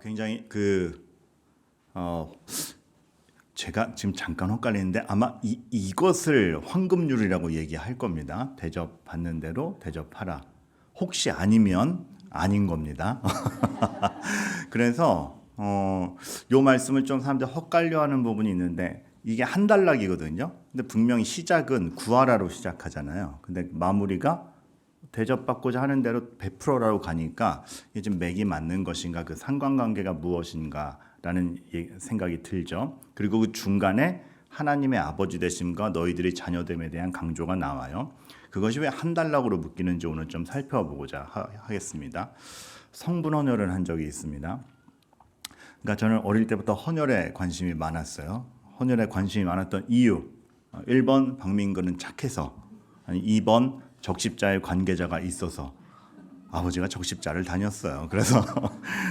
굉장히 어, 제가 지금 잠깐 헷갈리는데 아마 이것을 황금률이라고 얘기할 겁니다. 대접 받는 대로 대접하라. 혹시 아니면 아닌 겁니다. 그래서 요 말씀을 좀 사람들 헷갈려하는 부분이 있는데 이게 한 단락이거든요. 근데 분명히 시작은 구하라로 시작하잖아요. 근데 마무리가 대접받고자 하는 대로 베풀어라고 가니까 이게 좀 맥이 맞는 것인가, 그 상관관계가 무엇인가라는 생각이 들죠. 그리고 그 중간에 하나님의 아버지 되심과 너희들의 자녀됨에 대한 강조가 나와요. 그것이 왜 한 단락으로 묶이는지 오늘 좀 살펴보고자 하겠습니다. 성분 헌혈을 한 적이 있습니다. 그러니까 저는 어릴 때부터 헌혈에 관심이 많았어요. 헌혈에 관심이 많았던 이유, 1번 박민근은 착해서, 2번 적십자의 관계자가 있어서. 아버지가 적십자를 다녔어요. 그래서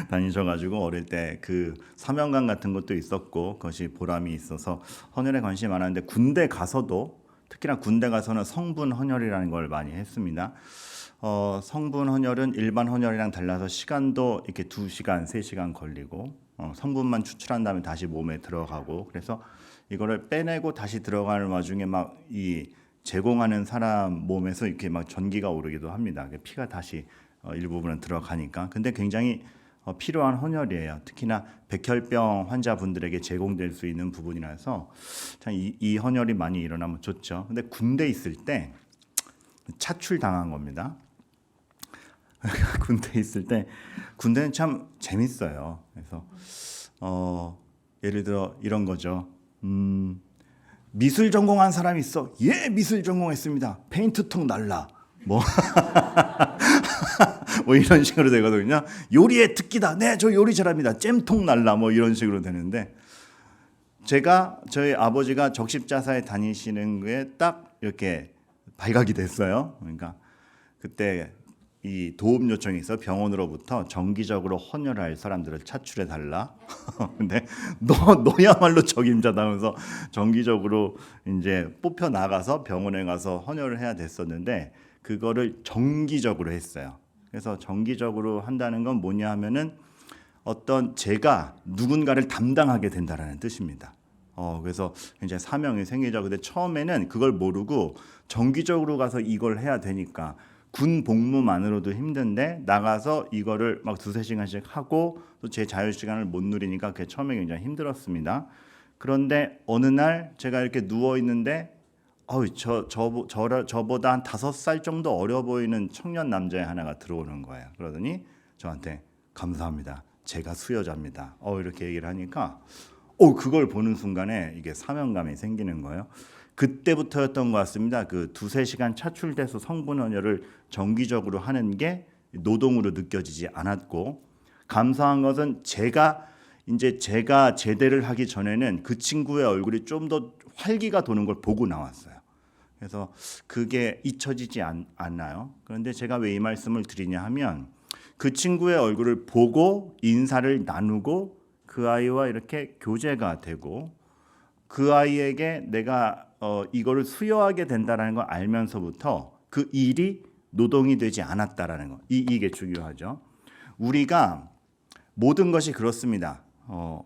다니셔가지고 어릴 때 그 사명감 같은 것도 있었고 그것이 보람이 있어서 헌혈에 관심이 많았는데, 군대 가서도 특히나 군대 가서는 성분 헌혈이라는 걸 많이 했습니다. 성분 헌혈은 일반 헌혈이랑 달라서 시간도 이렇게 2시간, 3시간 걸리고 성분만 추출한 다음에 다시 몸에 들어가고, 그래서 이거를 빼내고 다시 들어가는 와중에 막 이 제공하는 사람 몸에서 이렇게 막 전기가 오르기도 합니다. 피가 다시 일부분은 들어가니까. 근데 굉장히 필요한 헌혈이에요. 특히나 백혈병 환자분들에게 제공될 수 있는 부분이라서 참 이 헌혈이 많이 일어나면 좋죠. 근데 군대 있을 때 차출 당한 겁니다. 군대 있을 때, 군대는 참 재밌어요. 그래서 예를 들어 이런 거죠. 미술 전공한 사람이 있어. 예, 미술 전공했습니다. 페인트통 날라. 뭐 이런 식으로 되거든요. 요리에 특기다. 네, 저 요리 잘합니다. 잼통 날라. 뭐 이런 식으로 되는데, 저희 아버지가 적십자사에 다니시는 게 딱 이렇게 발각이 됐어요. 그러니까 그때 이 도움 요청이 있어 병원으로부터 정기적으로 헌혈할 사람들을 차출해 달라. 근데 너야말로 적임자다면서 정기적으로 이제 뽑혀 나가서 병원에 가서 헌혈을 해야 됐었는데, 그거를 정기적으로 했어요. 그래서 정기적으로 한다는 건 뭐냐 하면은 어떤 제가 누군가를 담당하게 된다라는 뜻입니다. 그래서 이제 사명이 생기죠. 근데 처음에는 그걸 모르고 정기적으로 가서 이걸 해야 되니까 군 복무만으로도 힘든데 나가서 이거를 막 2-3시간씩 하고 또 제 자유 시간을 못 누리니까 그게 처음에 굉장히 힘들었습니다. 그런데 어느 날 제가 이렇게 누워 있는데 저보다 한 5살 정도 어려 보이는 청년 남자 하나가 들어오는 거예요. 그러더니 저한테 감사합니다. 제가 수여자입니다. 이렇게 얘기를 하니까 그걸 보는 순간에 이게 사명감이 생기는 거예요. 그때부터였던 것 같습니다. 그 2-3시간 차출돼서 성분 헌혈을 정기적으로 하는 게 노동으로 느껴지지 않았고, 감사한 것은 제가 제대를 하기 전에는 그 친구의 얼굴이 좀 더 활기가 도는 걸 보고 나왔어요. 그래서 그게 잊혀지지 않나요? 그런데 제가 왜 이 말씀을 드리냐 하면, 그 친구의 얼굴을 보고 인사를 나누고 그 아이와 이렇게 교제가 되고 그 아이에게 내가 이거를 수여하게 된다라는 걸 알면서부터 그 일이 노동이 되지 않았다라는 거, 이게 중요하죠. 우리가 모든 것이 그렇습니다.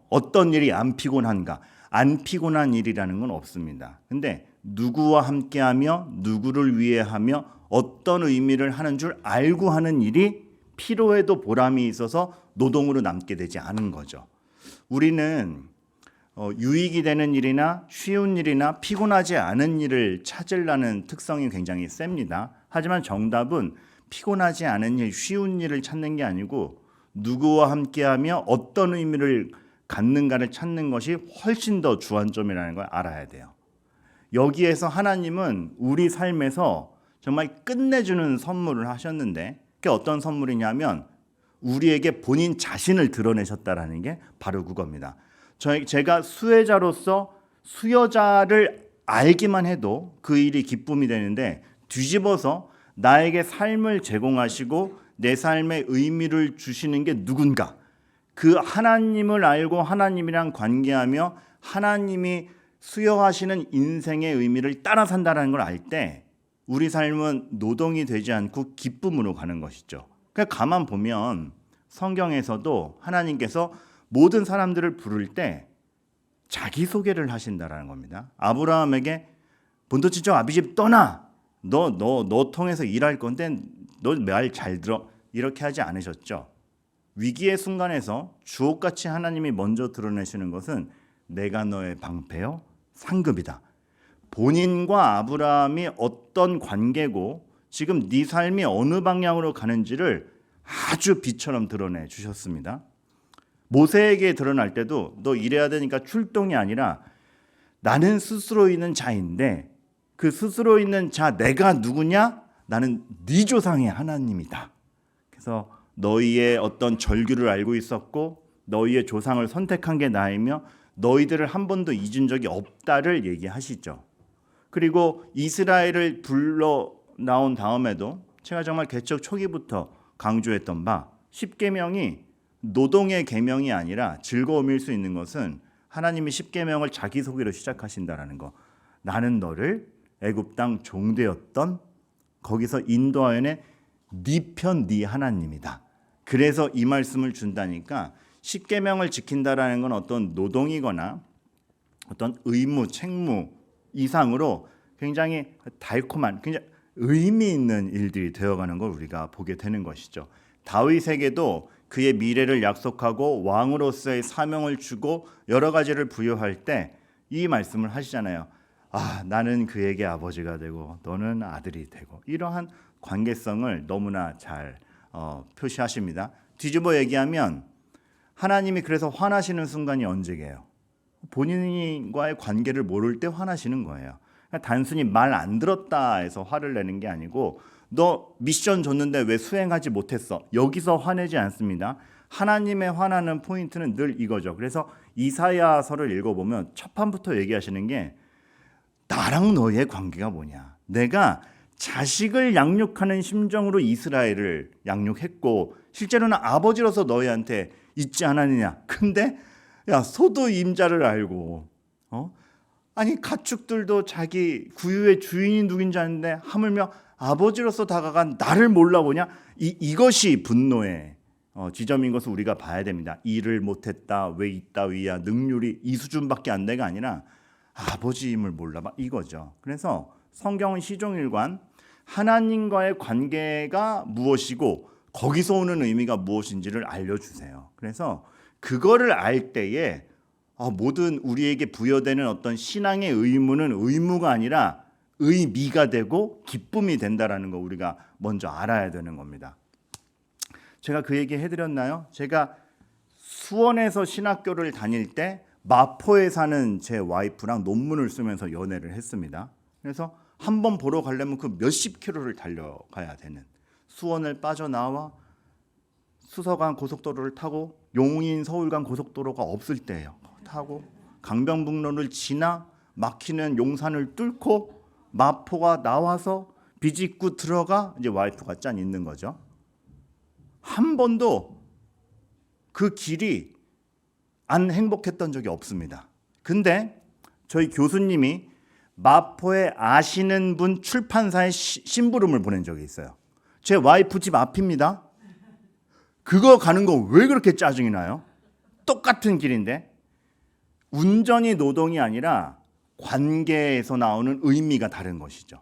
어떤 일이 안 피곤한가? 안 피곤한 일이라는 건 없습니다. 근데 누구와 함께하며 누구를 위해 하며 어떤 의미를 하는 줄 알고 하는 일이 피로에도 보람이 있어서 노동으로 남게 되지 않은 거죠. 우리는 유익이 되는 일이나 쉬운 일이나 피곤하지 않은 일을 찾으려는 특성이 굉장히 셉니다. 하지만 정답은 피곤하지 않은 일, 쉬운 일을 찾는 게 아니고 누구와 함께하며 어떤 의미를 갖는가를 찾는 것이 훨씬 더 주안점이라는 걸 알아야 돼요. 여기에서 하나님은 우리 삶에서 정말 끝내주는 선물을 하셨는데, 그게 어떤 선물이냐면 우리에게 본인 자신을 드러내셨다라는 게 바로 그겁니다. 제가 수혜자로서 수여자를 알기만 해도 그 일이 기쁨이 되는데, 뒤집어서 나에게 삶을 제공하시고 내 삶에 의미를 주시는 게 누군가, 그 하나님을 알고 하나님이랑 관계하며 하나님이 수여하시는 인생의 의미를 따라 산다는 걸 알 때 우리 삶은 노동이 되지 않고 기쁨으로 가는 것이죠. 그러니까 가만 보면 성경에서도 하나님께서 모든 사람들을 부를 때 자기소개를 하신다라는 겁니다. 아브라함에게 본토지쪽 아비집 떠나. 너 통해서 일할 건데 너 말 잘 들어. 이렇게 하지 않으셨죠. 위기의 순간에서 주옥같이 하나님이 먼저 드러내시는 것은 내가 너의 방패요 상급이다. 본인과 아브라함이 어떤 관계고 지금 네 삶이 어느 방향으로 가는지를 아주 빛처럼 드러내 주셨습니다. 모세에게 드러날 때도 너 이래야 되니까 출동이 아니라 나는 스스로 있는 자인데 그 스스로 있는 자 내가 누구냐? 나는 네 조상의 하나님이다. 그래서 너희의 어떤 절규를 알고 있었고 너희의 조상을 선택한 게 나이며 너희들을 한 번도 잊은 적이 없다를 얘기하시죠. 그리고 이스라엘을 불러 나온 다음에도 제가 정말 개척 초기부터 강조했던 바 10계명이 노동의 계명이 아니라 즐거움일 수 있는 것은 하나님이 10계명을 자기소개로 시작하신다라는 거. 나는 너를 애굽 땅 종되었던 거기서 인도하여내 네 편 네 하나님이다. 그래서 이 말씀을 준다니까 10계명을 지킨다라는 건 어떤 노동이거나 어떤 의무, 책무 이상으로 굉장히 달콤한 굉장히 의미 있는 일들이 되어가는 걸 우리가 보게 되는 것이죠. 다윗에게도 그의 미래를 약속하고 왕으로서의 사명을 주고 여러 가지를 부여할 때 이 말씀을 하시잖아요. 나는 그에게 아버지가 되고 너는 아들이 되고 이러한 관계성을 너무나 잘 표시하십니다. 뒤집어 얘기하면 하나님이 그래서 화나시는 순간이 언제게요? 본인과의 관계를 모를 때 화나시는 거예요. 단순히 말 안 들었다 해서 화를 내는 게 아니고 너 미션 줬는데 왜 수행하지 못했어? 여기서 화내지 않습니다. 하나님의 화나는 포인트는 늘 이거죠. 그래서 이사야서를 읽어보면 첫 판부터 얘기하시는 게 나랑 너의 관계가 뭐냐. 내가 자식을 양육하는 심정으로 이스라엘을 양육했고 실제로는 아버지로서 너희한테 있지 않았느냐. 근데 야 소도 임자를 알고 아니 가축들도 자기 구유의 주인이 누군지 아는데 하물며 아버지로서 다가간 나를 몰라보냐. 이것이 분노의 지점인 것을 우리가 봐야 됩니다. 일을 못했다 왜 이따위야 능률이 이 수준밖에 안 돼가 아니라 아버지임을 몰라봐 이거죠. 그래서 성경은 시종일관 하나님과의 관계가 무엇이고 거기서 오는 의미가 무엇인지를 알려주세요. 그래서 그거를 알 때에 모든 우리에게 부여되는 어떤 신앙의 의무는 의무가 아니라 의미가 되고 기쁨이 된다라는 거 우리가 먼저 알아야 되는 겁니다. 제가 그 얘기 해드렸나요? 제가 수원에서 신학교를 다닐 때 마포에 사는 제 와이프랑 논문을 쓰면서 연애를 했습니다. 그래서 한 번 보러 가려면 그 몇십 킬로를 달려가야 되는 수원을 빠져나와 수서간 고속도로를 타고 용인 서울간 고속도로가 없을 때예요. 타고 강변북로를 지나 막히는 용산을 뚫고 마포가 나와서 비집구 들어가 이제 와이프가 짠 있는 거죠. 한 번도 그 길이 안 행복했던 적이 없습니다. 근데 저희 교수님이 마포에 아시는 분 출판사에 심부름을 보낸 적이 있어요. 제 와이프 집 앞입니다. 그거 가는 거 왜 그렇게 짜증이 나요? 똑같은 길인데. 운전이 노동이 아니라 관계에서 나오는 의미가 다른 것이죠.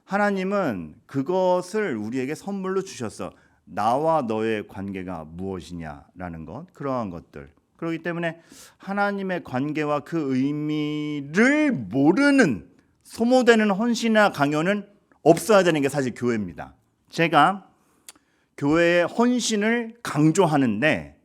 하나님은 그것을 우리에게 선물로 주셨어. 나와 너의 관계가 무엇이냐라는 것, 그러한 것들. 그렇기 때문에 하나님의 관계와 그 의미를 모르는 소모되는 헌신이나 강요는 없어야 되는 게 사실 교회입니다. 제가 교회의 헌신을 강조하는데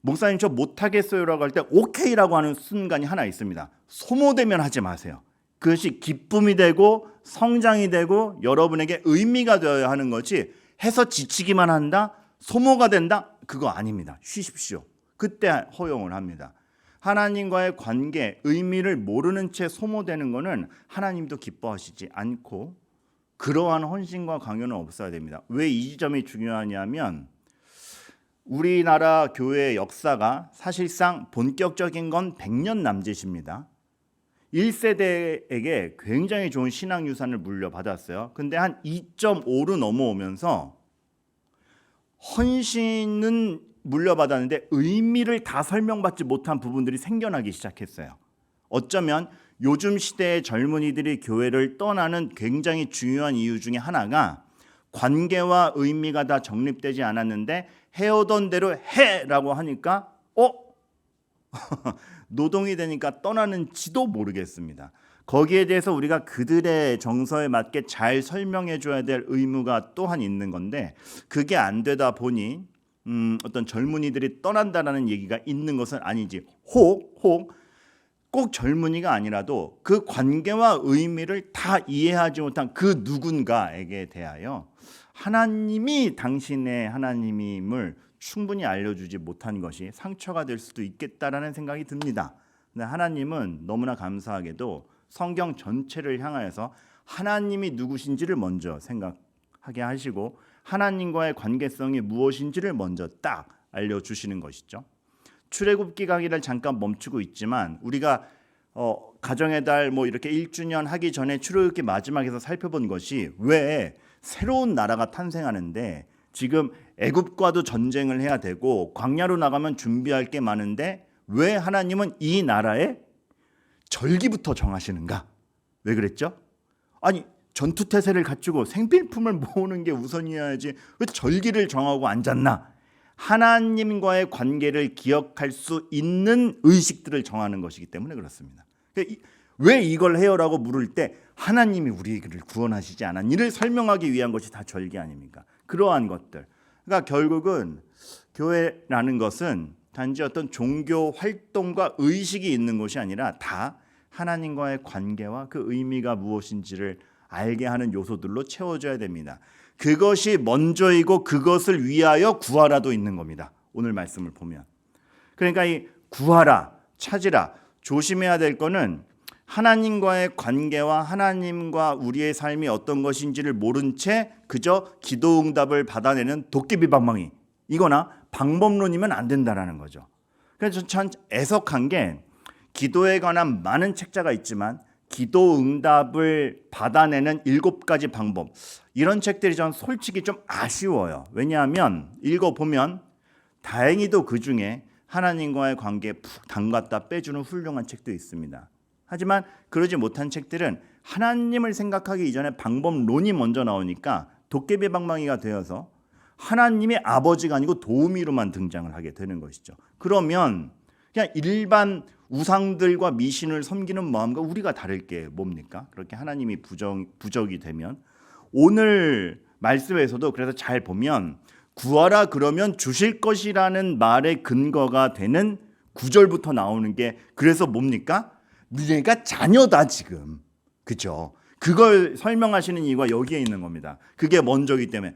목사님 저 못하겠어요라고 할 때 오케이라고 하는 순간이 하나 있습니다. 소모되면 하지 마세요. 그것이 기쁨이 되고 성장이 되고 여러분에게 의미가 되어야 하는 거지 해서 지치기만 한다, 소모가 된다, 그거 아닙니다. 쉬십시오. 그때 허용을 합니다. 하나님과의 관계, 의미를 모르는 채 소모되는 거는 하나님도 기뻐하시지 않고 그러한 헌신과 강요는 없어야 됩니다. 왜 이 지점이 중요하냐면 우리나라 교회의 역사가 사실상 본격적인 건 100년 남짓입니다. 1세대에게 굉장히 좋은 신앙유산을 물려받았어요. 근데 한 2.5로 넘어오면서 헌신은 물려받았는데 의미를 다 설명받지 못한 부분들이 생겨나기 시작했어요. 어쩌면 요즘 시대의 젊은이들이 교회를 떠나는 굉장히 중요한 이유 중에 하나가 관계와 의미가 다 정립되지 않았는데 해오던 대로 해라고 하니까 노동이 되니까 떠나는지도 모르겠습니다. 거기에 대해서 우리가 그들의 정서에 맞게 잘 설명해 줘야 될 의무가 또한 있는 건데 그게 안 되다 보니 어떤 젊은이들이 떠난다라는 얘기가 있는 것은 아니지. 혹 꼭 젊은이가 아니라도 그 관계와 의미를 다 이해하지 못한 그 누군가에게 대하여 하나님이 당신의 하나님임을 충분히 알려주지 못한 것이 상처가 될 수도 있겠다라는 생각이 듭니다. 근데 하나님은 너무나 감사하게도 성경 전체를 향하여서 하나님이 누구신지를 먼저 생각하게 하시고 하나님과의 관계성이 무엇인지를 먼저 딱 알려주시는 것이죠. 출애굽기 강의를 잠깐 멈추고 있지만 우리가 가정의 달 이렇게 1주년 하기 전에 출애굽기 마지막에서 살펴본 것이 왜 새로운 나라가 탄생하는데 지금 애굽과도 전쟁을 해야 되고 광야로 나가면 준비할 게 많은데 왜 하나님은 이 나라에 절기부터 정하시는가? 왜 그랬죠? 아니 전투태세를 갖추고 생필품을 모으는 게 우선이어야지 왜 절기를 정하고 앉았나? 하나님과의 관계를 기억할 수 있는 의식들을 정하는 것이기 때문에 그렇습니다. 왜 이걸 해요라고 물을 때 하나님이 우리를 구원하시지 않았니를 설명하기 위한 것이 다 절기 아닙니까? 그러한 것들. 그러니까 결국은 교회라는 것은 단지 어떤 종교 활동과 의식이 있는 것이 아니라 다 하나님과의 관계와 그 의미가 무엇인지를 알게 하는 요소들로 채워져야 됩니다. 그것이 먼저이고 그것을 위하여 구하라도 있는 겁니다. 오늘 말씀을 보면. 그러니까 이 구하라, 찾으라, 조심해야 될 거는 하나님과의 관계와 하나님과 우리의 삶이 어떤 것인지를 모른 채 그저 기도 응답을 받아내는 도깨비 방망이 이거나 방법론이면 안 된다라는 거죠. 그래서 전 애석한 게 기도에 관한 많은 책자가 있지만 기도 응답을 받아내는 7가지 방법 이런 책들이 전 솔직히 좀 아쉬워요. 왜냐하면 읽어보면 다행히도 그중에 하나님과의 관계에 푹 담갔다 빼주는 훌륭한 책도 있습니다. 하지만 그러지 못한 책들은 하나님을 생각하기 이전에 방법론이 먼저 나오니까 도깨비 방망이가 되어서 하나님의 아버지가 아니고 도우미로만 등장을 하게 되는 것이죠. 그러면 그냥 일반 우상들과 미신을 섬기는 마음과 우리가 다를 게 뭡니까? 그렇게 하나님이 부적이 되면 오늘 말씀에서도 그래서 잘 보면 구하라 그러면 주실 것이라는 말의 근거가 되는 구절부터 나오는 게 그래서 뭡니까? 너희가 자녀다 지금. 그죠? 그걸 설명하시는 이유가 여기에 있는 겁니다. 그게 먼저이기 때문에.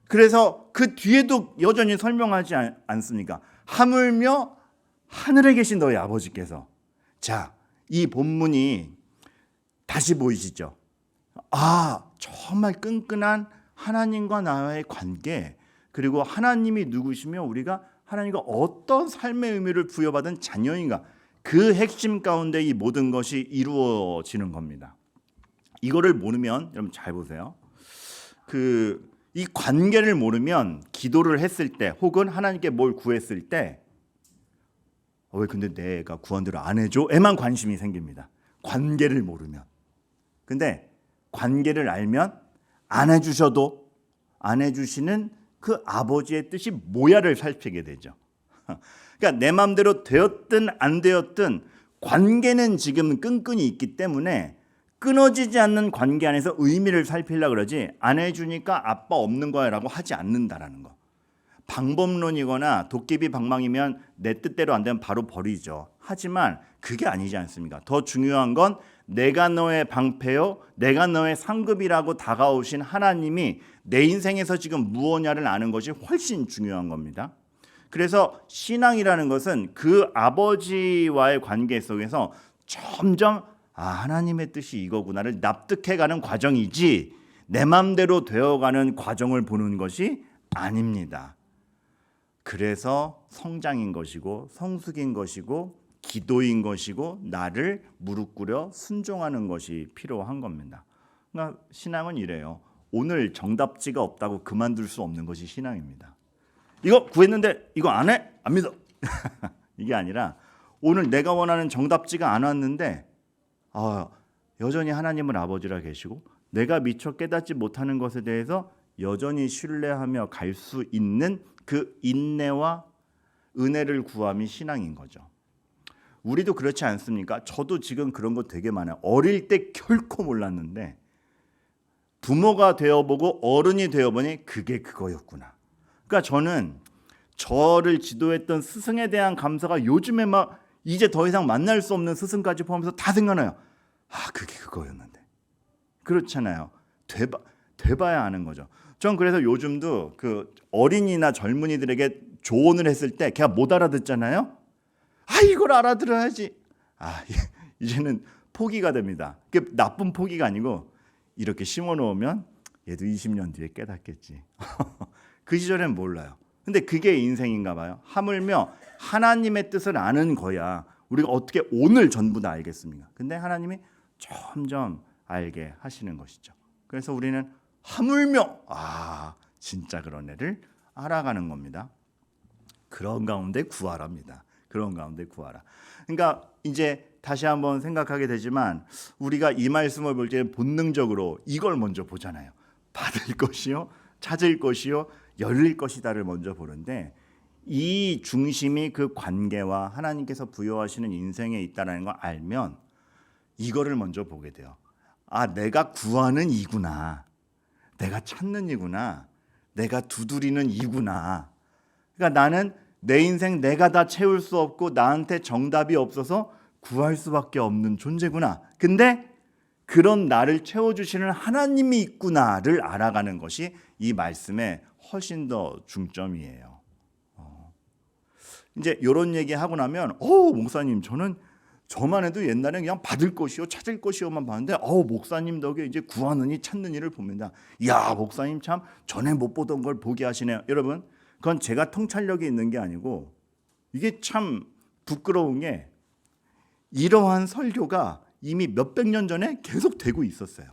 그래서 그 뒤에도 여전히 설명하지 않습니까? 하물며 하늘에 계신 너희 아버지께서. 자, 이 본문이 다시 보이시죠? 정말 끈끈한 하나님과 나의 관계, 그리고 하나님이 누구시며 우리가 하나님과 어떤 삶의 의미를 부여받은 자녀인가, 그 핵심 가운데 이 모든 것이 이루어지는 겁니다. 이거를 모르면 여러분 잘 보세요. 이 관계를 모르면 기도를 했을 때 혹은 하나님께 뭘 구했을 때 왜 근데 내가 구한대로 안 해줘? 에만 관심이 생깁니다. 관계를 모르면. 근데 관계를 알면 안 해주셔도 안 해주시는 그 아버지의 뜻이 뭐야를 살피게 되죠. 그러니까 내 마음대로 되었든 안 되었든 관계는 지금 끈끈이 있기 때문에 끊어지지 않는 관계 안에서 의미를 살피려고 그러지 안 해주니까 아빠 없는 거야 라고 하지 않는다라는 거. 방법론이거나 도깨비 방망이면 내 뜻대로 안 되면 바로 버리죠. 하지만 그게 아니지 않습니까? 더 중요한 건 내가 너의 방패요, 내가 너의 상급이라고 다가오신 하나님이 내 인생에서 지금 무엇냐를 아는 것이 훨씬 중요한 겁니다. 그래서 신앙이라는 것은 그 아버지와의 관계 속에서 점점 하나님의 뜻이 이거구나를 납득해가는 과정이지 내 맘대로 되어가는 과정을 보는 것이 아닙니다. 그래서 성장인 것이고 성숙인 것이고 기도인 것이고 나를 무릎 꿇여 순종하는 것이 필요한 겁니다. 그러니까 신앙은 이래요. 오늘 정답지가 없다고 그만둘 수 없는 것이 신앙입니다. 이거 구했는데 이거 안 해? 안 믿어. 이게 아니라 오늘 내가 원하는 정답지가 안 왔는데 여전히 하나님은 아버지라 계시고 내가 미처 깨닫지 못하는 것에 대해서 여전히 신뢰하며 갈 수 있는 그 인내와 은혜를 구함이 신앙인 거죠. 우리도 그렇지 않습니까? 저도 지금 그런 거 되게 많아요. 어릴 때 결코 몰랐는데 부모가 되어보고 어른이 되어보니 그게 그거였구나. 그러니까 저는 저를 지도했던 스승에 대한 감사가 요즘에 막 이제 더 이상 만날 수 없는 스승까지 포함해서 다 생각나요. 그게 그거였는데. 그렇잖아요. 돼봐야 아는 거죠. 전 그래서 요즘도 그 어린이나 젊은이들에게 조언을 했을 때 걔가 못 알아듣잖아요. 이걸 알아들어야지. 이제는 포기가 됩니다. 그게 나쁜 포기가 아니고 이렇게 심어놓으면 얘도 20년 뒤에 깨닫겠지. 그 시절엔 몰라요. 근데 그게 인생인가 봐요. 하물며 하나님의 뜻을 아는 거야 우리가 어떻게 오늘 전부 다 알겠습니까? 근데 하나님이 점점 알게 하시는 것이죠. 그래서 우리는 하물며 진짜 그런 애를 알아가는 겁니다. 그런 가운데 구하랍니다. 그런 가운데 구하라. 그러니까 이제 다시 한번 생각하게 되지만 우리가 이 말씀을 볼 때 본능적으로 이걸 먼저 보잖아요. 받을 것이요, 찾을 것이요, 열릴 것이다를 먼저 보는데 이 중심이 그 관계와 하나님께서 부여하시는 인생에 있다는 걸 알면 이거를 먼저 보게 돼요. 내가 구하는 이구나. 내가 찾는 이구나. 내가 두드리는 이구나. 그러니까 나는 내 인생 내가 다 채울 수 없고 나한테 정답이 없어서 구할 수밖에 없는 존재구나. 근데 그런 나를 채워주시는 하나님이 있구나를 알아가는 것이 이 말씀의 훨씬 더 중점이에요. 이제 이런 얘기하고 나면 목사님 저만 해도 옛날에 그냥 받을 것이요 찾을 것이요만 봤는데 목사님 덕에 이제 구하는 이 찾는 일을 봅니다. 목사님 참 전에 못 보던 걸 보게 하시네요. 여러분 그건 제가 통찰력이 있는 게 아니고 이게 참 부끄러운 게 이러한 설교가 이미 몇백 년 전에 계속 되고 있었어요.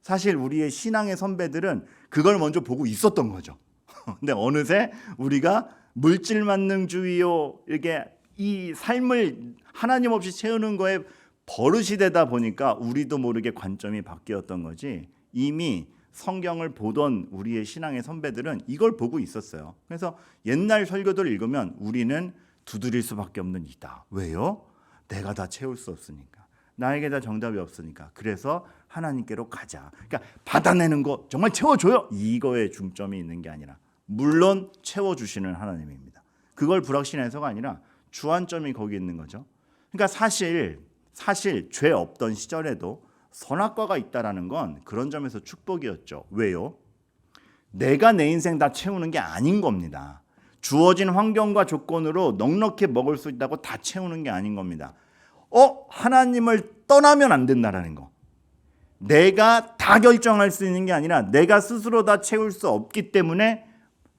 사실 우리의 신앙의 선배들은 그걸 먼저 보고 있었던 거죠. 근데 어느새 우리가 물질 만능주의요 이렇게 이 삶을 하나님 없이 채우는 거에 버릇이 되다 보니까 우리도 모르게 관점이 바뀌었던 거지 이미 성경을 보던 우리의 신앙의 선배들은 이걸 보고 있었어요. 그래서 옛날 설교들을 읽으면 우리는 두드릴 수밖에 없는 이다. 왜요? 내가 다 채울 수 없으니까. 나에게 다 정답이 없으니까. 그래서 하나님께로 가자. 그러니까 받아내는 거 정말 채워줘요. 이거에 중점이 있는 게 아니라 물론 채워주시는 하나님입니다. 그걸 불확신해서가 아니라 주안점이 거기 있는 거죠. 그러니까 사실 죄 없던 시절에도 선악과가 있다라는 건 그런 점에서 축복이었죠. 왜요? 내가 내 인생 다 채우는 게 아닌 겁니다. 주어진 환경과 조건으로 넉넉히 먹을 수 있다고 다 채우는 게 아닌 겁니다. 하나님을 떠나면 안 된다라는 거. 내가 다 결정할 수 있는 게 아니라 내가 스스로 다 채울 수 없기 때문에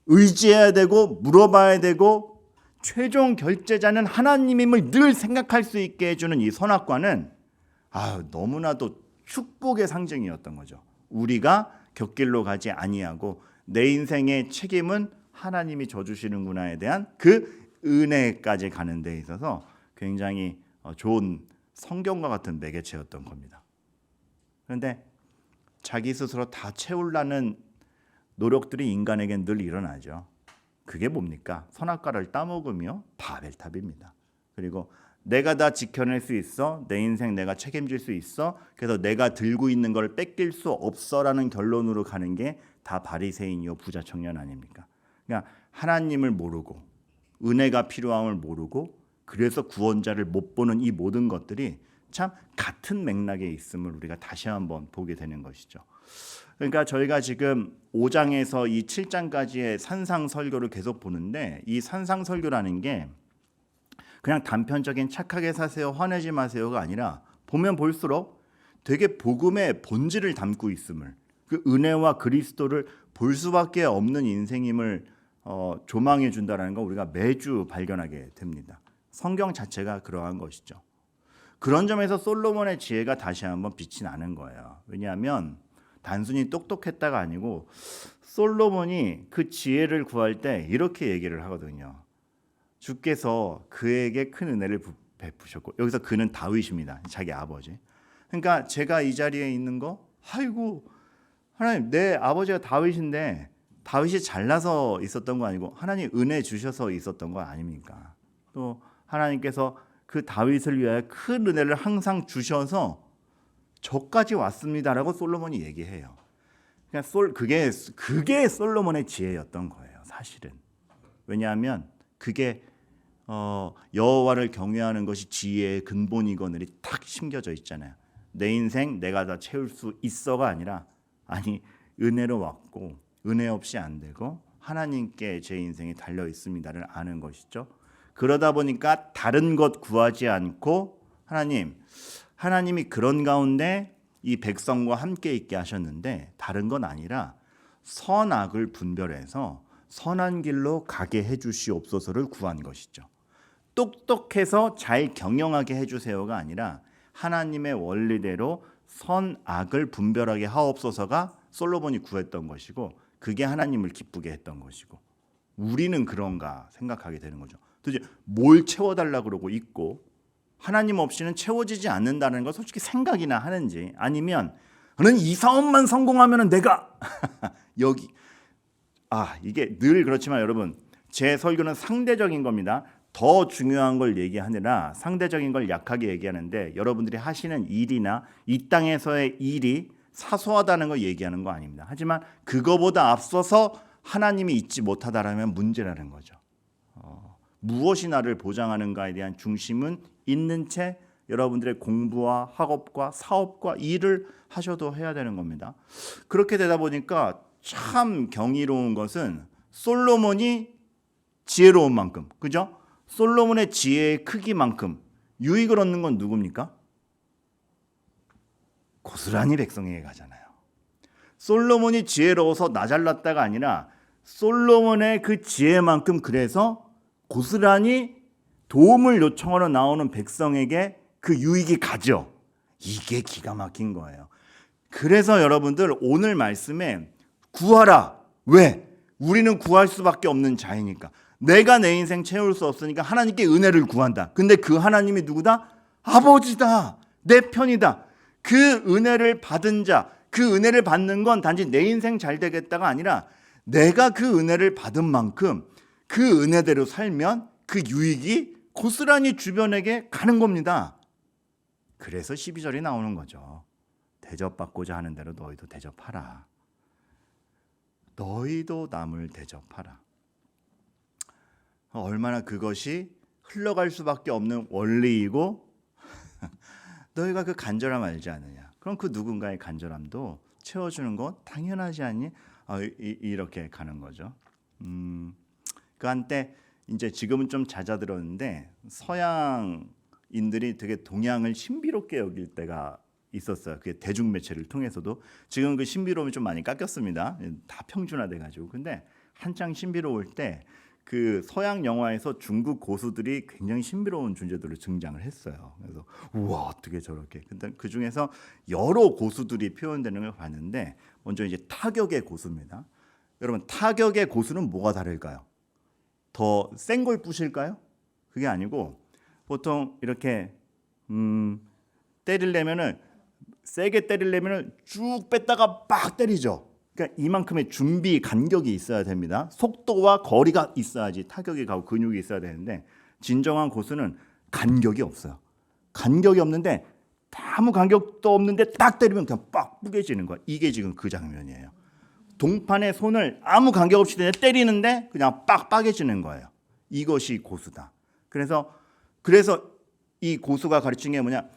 의지해야 되고 물어봐야 되고 최종 결제자는 하나님임을 늘 생각할 수 있게 해주는 이 선악과는 너무나도 축복의 상징이었던 거죠. 우리가 곁길로 가지 아니하고 내 인생의 책임은 하나님이 져주시는구나에 대한 그 은혜까지 가는 데 있어서 굉장히 좋은 성경과 같은 매개체였던 겁니다. 그런데 자기 스스로 다 채우려는 노력들이 인간에겐 늘 일어나죠. 그게 뭡니까? 선악과를 따먹으며 바벨탑입니다. 그리고 내가 다 지켜낼 수 있어. 내 인생 내가 책임질 수 있어. 그래서 내가 들고 있는 걸 뺏길 수 없어라는 결론으로 가는 게 다 바리새인이요 부자 청년 아닙니까? 그러니까 하나님을 모르고 은혜가 필요함을 모르고 그래서 구원자를 못 보는 이 모든 것들이 참 같은 맥락에 있음을 우리가 다시 한번 보게 되는 것이죠. 그러니까 저희가 지금 5장에서 이 7장까지의 산상 설교를 계속 보는데 이 산상 설교라는 게 그냥 단편적인 착하게 사세요, 화내지 마세요가 아니라 보면 볼수록 되게 복음의 본질을 담고 있음을 그 은혜와 그리스도를 볼 수밖에 없는 인생임을 조망해 준다라는 걸 우리가 매주 발견하게 됩니다. 성경 자체가 그러한 것이죠. 그런 점에서 솔로몬의 지혜가 다시 한번 빛이 나는 거예요. 왜냐하면 단순히 똑똑했다가 아니고 솔로몬이 그 지혜를 구할 때 이렇게 얘기를 하거든요. 주께서 그에게 큰 은혜를 베푸셨고, 여기서 그는 다윗입니다. 자기 아버지. 그러니까 제가 이 자리에 있는 거, 아이고 하나님, 내 아버지가 다윗인데 다윗이 잘나서 있었던 거 아니고 하나님 은혜 주셔서 있었던 거 아닙니까? 또 하나님께서 그 다윗을 위하여 큰 은혜를 항상 주셔서 저까지 왔습니다라고 솔로몬이 얘기해요. 그러니까 그게 솔로몬의 지혜였던 거예요, 사실은. 왜냐하면 그게 여호와를 경외하는 것이 지혜의 근본이거늘이 탁 심겨져 있잖아요. 내 인생 내가 다 채울 수 있어가 아니라, 아니 은혜로 왔고 은혜 없이 안 되고 하나님께 제 인생이 달려 있습니다를 아는 것이죠. 그러다 보니까 다른 것 구하지 않고 하나님이 그런 가운데 이 백성과 함께 있게 하셨는데 다른 건 아니라 선악을 분별해서 선한 길로 가게 해주시옵소서를 구한 것이죠. 똑똑해서 잘 경영하게 해주세요가 아니라 하나님의 원리대로 선악을 분별하게 하옵소서가 솔로몬이 구했던 것이고, 그게 하나님을 기쁘게 했던 것이고, 우리는 그런가 생각하게 되는 거죠. 도대체 뭘 채워달라 그러고 있고 하나님 없이는 채워지지 않는다는 걸 솔직히 생각이나 하는지, 아니면 저는 이 사업만 성공하면 내가 여기 이게 늘 그렇지만 여러분, 제 설교는 상대적인 겁니다. 더 중요한 걸 얘기하느라 상대적인 걸 약하게 얘기하는데, 여러분들이 하시는 일이나 이 땅에서의 일이 사소하다는 걸 얘기하는 거 아닙니다. 하지만 그거보다 앞서서 하나님이 있지 못하다라면 문제라는 거죠. 무엇이 나를 보장하는가에 대한 중심은 있는 채 여러분들의 공부와 학업과 사업과 일을 하셔도 해야 되는 겁니다. 그렇게 되다 보니까 참 경이로운 것은 솔로몬이 지혜로운 만큼, 그죠? 솔로몬의 지혜의 크기만큼 유익을 얻는 건 누굽니까? 고스란히 백성에게 가잖아요. 솔로몬이 지혜로워서 나 잘났다가 아니라 솔로몬의 그 지혜만큼 그래서 고스란히 도움을 요청하러 나오는 백성에게 그 유익이 가죠. 이게 기가 막힌 거예요. 그래서 여러분들 오늘 말씀에 구하라. 왜? 우리는 구할 수밖에 없는 자이니까. 내가 내 인생 채울 수 없으니까 하나님께 은혜를 구한다. 근데 그 하나님이 누구다? 아버지다. 내 편이다. 그 은혜를 받은 자, 그 은혜를 받는 건 단지 내 인생 잘 되겠다가 아니라 내가 그 은혜를 받은 만큼 그 은혜대로 살면 그 유익이 고스란히 주변에게 가는 겁니다. 그래서 12절이 나오는 거죠. 대접받고자 하는 대로 너희도 대접하라. 너희도 남을 대접하라. 얼마나 그것이 흘러갈 수밖에 없는 원리이고 너희가 그 간절함 알지 않느냐. 그럼 그 누군가의 간절함도 채워주는 건 당연하지 않니? 이렇게 가는 거죠. 그 한때 이제 지금은 좀 잦아들었는데 서양인들이 되게 동양을 신비롭게 여길 때가 있었어요. 그게 대중매체를 통해서도. 지금 그 신비로움이 좀 많이 깎였습니다. 다 평준화돼가지고. 근데 한창 신비로울 때 그 서양 영화에서 중국 고수들이 굉장히 신비로운 존재들로 등장을 했어요. 그래서 우와 어떻게 저렇게. 근데 그 중에서 여러 고수들이 표현되는 걸 봤는데 먼저 이제 타격의 고수입니다. 여러분 타격의 고수는 뭐가 다를까요? 더 센 걸 부실까요? 그게 아니고 보통 이렇게 때리려면은 세게 때리려면은 쭉 뺐다가 빡 때리죠. 그러니까 이만큼의 준비 간격이 있어야 됩니다. 속도와 거리가 있어야지 타격이 가고 근육이 있어야 되는데 진정한 고수는 간격이 없어요. 간격이 없는데 아무 간격도 없는데 딱 때리면 그냥 빡 뿌개지는 거야. 이게 지금 그 장면이에요. 동판에 손을 아무 간격 없이 때리는데 그냥 빡 빠개지는 거예요. 이것이 고수다. 그래서 이 고수가 가르친 게 뭐냐?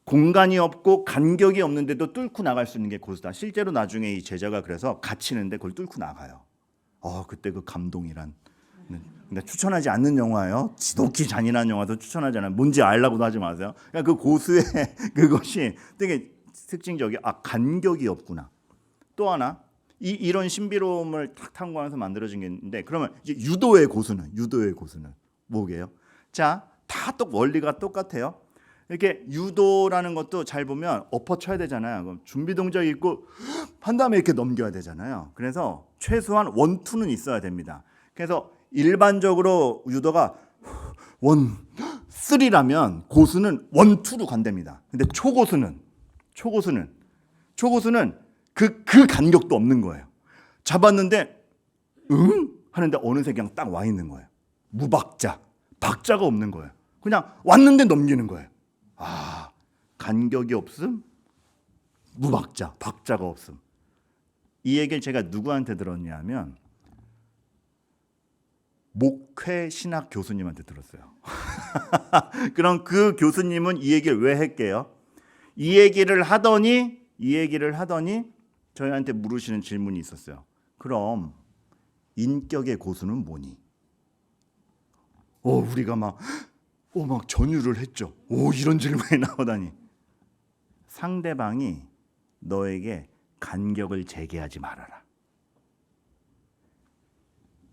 공간이 없고 간격이 없는데도 뚫고 나갈 수 있는 게 고수다. 실제로 나중에 이 제자가 그래서 갇히는데 그걸 뚫고 나가요. 그때 그 감동이란. 근데 추천하지 않는 영화예요. 지독히 잔인한 영화도 추천하지 않아요. 뭔지 알라고도 하지 마세요. 그러니까 그 고수의 그것이 되게 특징적이에요. 간격이 없구나. 또 하나 이런 신비로움을 탁 탐구하면서 만들어진 게 있는데, 그러면 이제 유도의 고수는 뭐게요? 자, 다 원리가 똑같아요. 이렇게 유도라는 것도 잘 보면 엎어쳐야 되잖아요. 그럼 준비 동작이 있고 한 다음에 이렇게 넘겨야 되잖아요. 그래서 최소한 1, 2는 있어야 됩니다. 그래서 일반적으로 유도가 1, 3라면 고수는 1, 2로 간답니다. 근데 초고수는 그 간격도 없는 거예요. 잡았는데 응? 하는데 어느새 그냥 딱 와 있는 거예요. 무박자, 박자가 없는 거예요. 그냥 왔는데 넘기는 거예요. 아, 간격이 없음, 무박자, 박자가 없음. 이 얘기를 제가 누구한테 들었냐면 목회 신학 교수님한테 들었어요. 그럼 그 교수님은 이 얘기를 왜 했게요? 이 얘기를 하더니 저희한테 물으시는 질문이 있었어요. 그럼 인격의 고수는 뭐니? 우리가 막 전율을 했죠. 이런 질문이 나오다니. 상대방이 너에게 간격을 재개하지 말아라.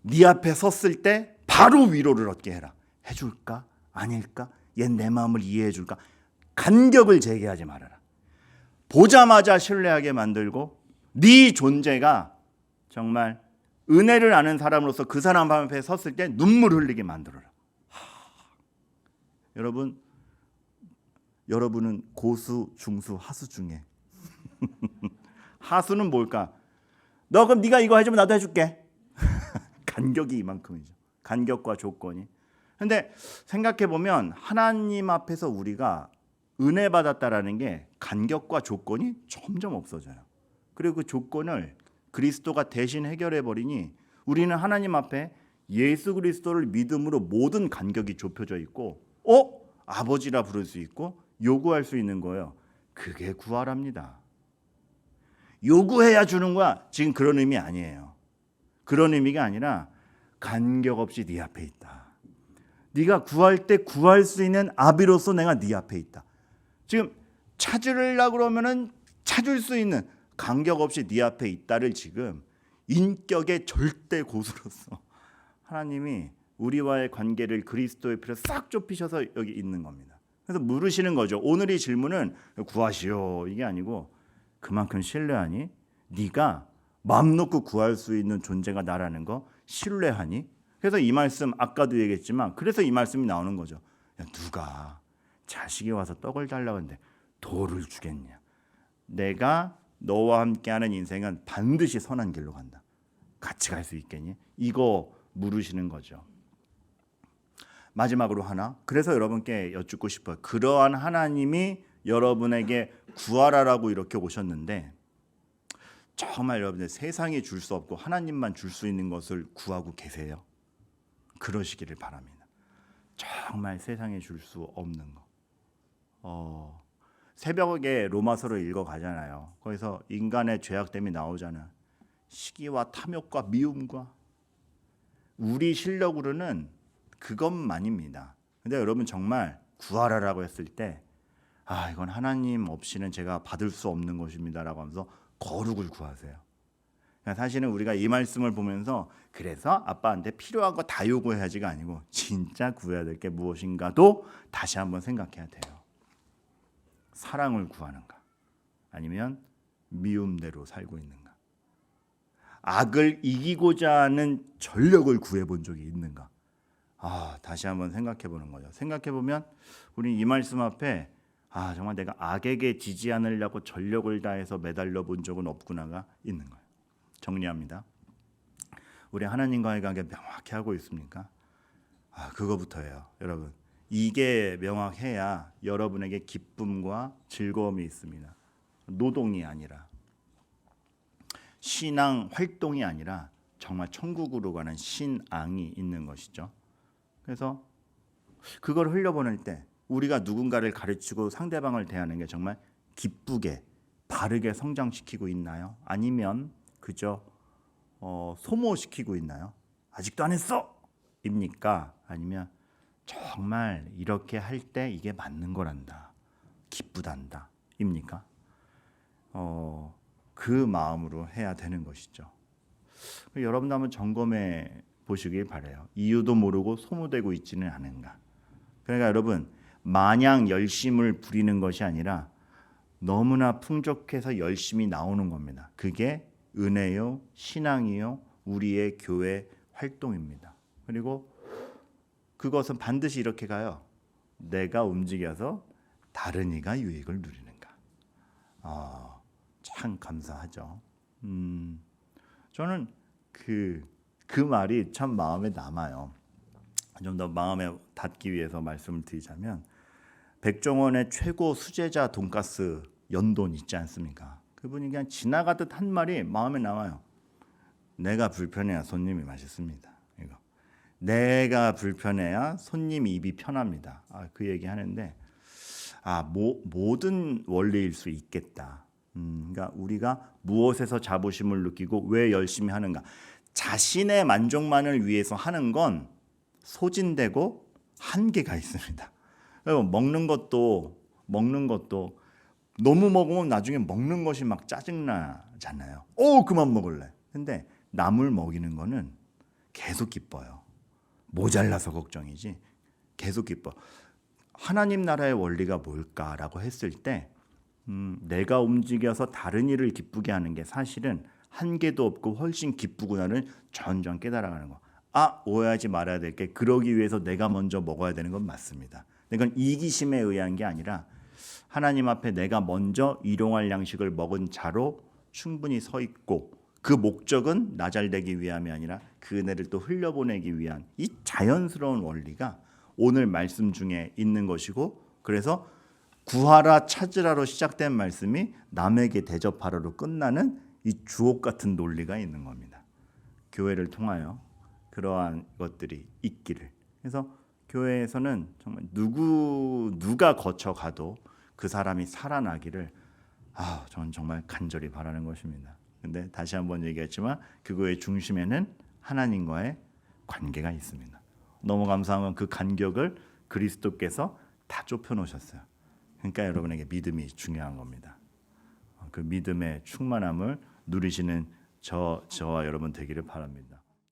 네 앞에 섰을 때 바로 위로를 얻게 해라. 해줄까? 아닐까? 얘 내 마음을 이해해 줄까? 간격을 재개하지 말아라. 보자마자 신뢰하게 만들고 네 존재가 정말 은혜를 아는 사람으로서 그 사람 앞에 섰을 때 눈물 흘리게 만들어라. 여러분은 고수, 중수, 하수 중에 하수는 뭘까? 너 그럼 네가 이거 해주면 나도 해줄게. 간격이 이만큼이죠. 간격과 조건이. 근데 생각해 보면 하나님 앞에서 우리가 은혜 받았다라는 게 간격과 조건이 점점 없어져요. 그리고 그 조건을 그리스도가 대신 해결해 버리니 우리는 하나님 앞에 예수 그리스도를 믿음으로 모든 간격이 좁혀져 있고 아버지라 부를 수 있고 요구할 수 있는 거예요. 그게 구하랍니다. 요구해야 주는 거야. 지금 그런 의미 아니에요. 그런 의미가 아니라 간격 없이 네 앞에 있다. 네가 구할 때 구할 수 있는 아비로서 내가 네 앞에 있다. 지금 찾으려고 그러면은 찾을 수 있는 간격 없이 네 앞에 있다를 지금 인격의 절대 고수로서 하나님이 우리와의 관계를 그리스도의 피로 싹 좁히셔서 여기 있는 겁니다. 그래서 물으시는 거죠. 오늘의 질문은 구하시오 이게 아니고 그만큼 신뢰하니? 네가 마음 놓고 구할 수 있는 존재가 나라는 거 신뢰하니? 그래서 이 말씀 아까도 얘기했지만 그래서 이 말씀이 나오는 거죠. 야, 누가 자식이 와서 떡을 달라고 하는데 돌을 주겠냐? 내가 너와 함께하는 인생은 반드시 선한 길로 간다. 같이 갈 수 있겠니? 이거 물으시는 거죠. 마지막으로 하나. 그래서 여러분께 여쭙고 싶어요. 그러한 하나님이 여러분에게 구하라라고 이렇게 오셨는데 정말 여러분들 세상이 줄 수 없고 하나님만 줄 수 있는 것을 구하고 계세요? 그러시기를 바랍니다. 정말 세상에 줄 수 없는 거. 새벽에 로마서를 읽어 가잖아요. 거기서 인간의 죄악됨이 나오잖아요. 시기와 탐욕과 미움과 우리 실력으로는 그것만입니다. 근데 여러분 정말 구하라라고 했을 때 이건 하나님 없이는 제가 받을 수 없는 것입니다라고 하면서 거룩을 구하세요. 사실은 우리가 이 말씀을 보면서 그래서 아빠한테 필요한 거 다 요구해야지가 아니고 진짜 구해야 될 게 무엇인가도 다시 한번 생각해야 돼요. 사랑을 구하는가? 아니면 미움대로 살고 있는가? 악을 이기고자 하는 전력을 구해본 적이 있는가? 다시 한번 생각해 보는 거죠. 생각해 보면 우리 이 말씀 앞에 정말 내가 악에게 지지 않으려고 전력을 다해서 매달려 본 적은 없구나가 있는 거예요. 정리합니다. 우리 하나님과의 관계 명확히 하고 있습니까? 그거부터예요. 여러분, 이게 명확해야 여러분에게 기쁨과 즐거움이 있습니다. 노동이 아니라 신앙 활동이 아니라 정말 천국으로 가는 신앙이 있는 것이죠. 그래서 그걸 흘려보낼 때 우리가 누군가를 가르치고 상대방을 대하는 게 정말 기쁘게 바르게 성장시키고 있나요? 아니면 그저 소모시키고 있나요? 아직도 안 했어! 입니까? 아니면 정말 이렇게 할 때 이게 맞는 거란다. 기쁘단다. 입니까? 그 마음으로 해야 되는 것이죠. 여러분도 한번 점검해 보시길 바라요. 이유도 모르고 소모되고 있지는 않은가. 그러니까 여러분 마냥 열심을 부리는 것이 아니라 너무나 풍족해서 열심히 나오는 겁니다. 그게 은혜요, 신앙이요, 우리의 교회 활동입니다. 그리고 그것은 반드시 이렇게 가요. 내가 움직여서 다른 이가 유익을 누리는가. 참 감사하죠. 저는 그 말이 참 마음에 남아요. 좀 더 마음에 닿기 위해서 말씀을 드리자면 백종원의 최고 수제자 돈가스 연돈 있지 않습니까? 그분이 그냥 지나가듯 한 말이 마음에 남아요. 내가 불편해야 손님이 맛있습니다. 이거. 내가 불편해야 손님 입이 편합니다. 그 얘기 하는데 모든 원리일 수 있겠다. 그러니까 우리가 무엇에서 자부심을 느끼고 왜 열심히 하는가? 자신의 만족만을 위해서 하는 건 소진되고 한계가 있습니다. 먹는 것도 너무 먹으면 나중에 먹는 것이 막 짜증나잖아요. 그만 먹을래. 근데 남을 먹이는 거는 계속 기뻐요. 모자라서 걱정이지 계속 기뻐. 하나님 나라의 원리가 뭘까라고 했을 때 내가 움직여서 다른 일을 기쁘게 하는 게 사실은 한계도 없고 훨씬 기쁘구나를 점점 깨달아가는 거. 오해하지 말아야 될 게 그러기 위해서 내가 먼저 먹어야 되는 건 맞습니다. 이건 이기심에 의한 게 아니라 하나님 앞에 내가 먼저 일용할 양식을 먹은 자로 충분히 서 있고 그 목적은 나 잘 되기 위함이 아니라 그 은혜를 또 흘려보내기 위한 이 자연스러운 원리가 오늘 말씀 중에 있는 것이고 그래서 구하라 찾으라로 시작된 말씀이 남에게 대접하라로 끝나는 이 주옥 같은 논리가 있는 겁니다. 교회를 통하여 그러한 것들이 있기를. 그래서 교회에서는 정말 누가 거쳐가도 그 사람이 살아나기를 저는 정말 간절히 바라는 것입니다. 근데 다시 한번 얘기했지만 그거의 중심에는 하나님과의 관계가 있습니다. 너무 감사한 건 그 간격을 그리스도께서 다 좁혀놓으셨어요. 그러니까 여러분에게 믿음이 중요한 겁니다. 그 믿음의 충만함을 누리시는 저와 여러분 되기를 바랍니다.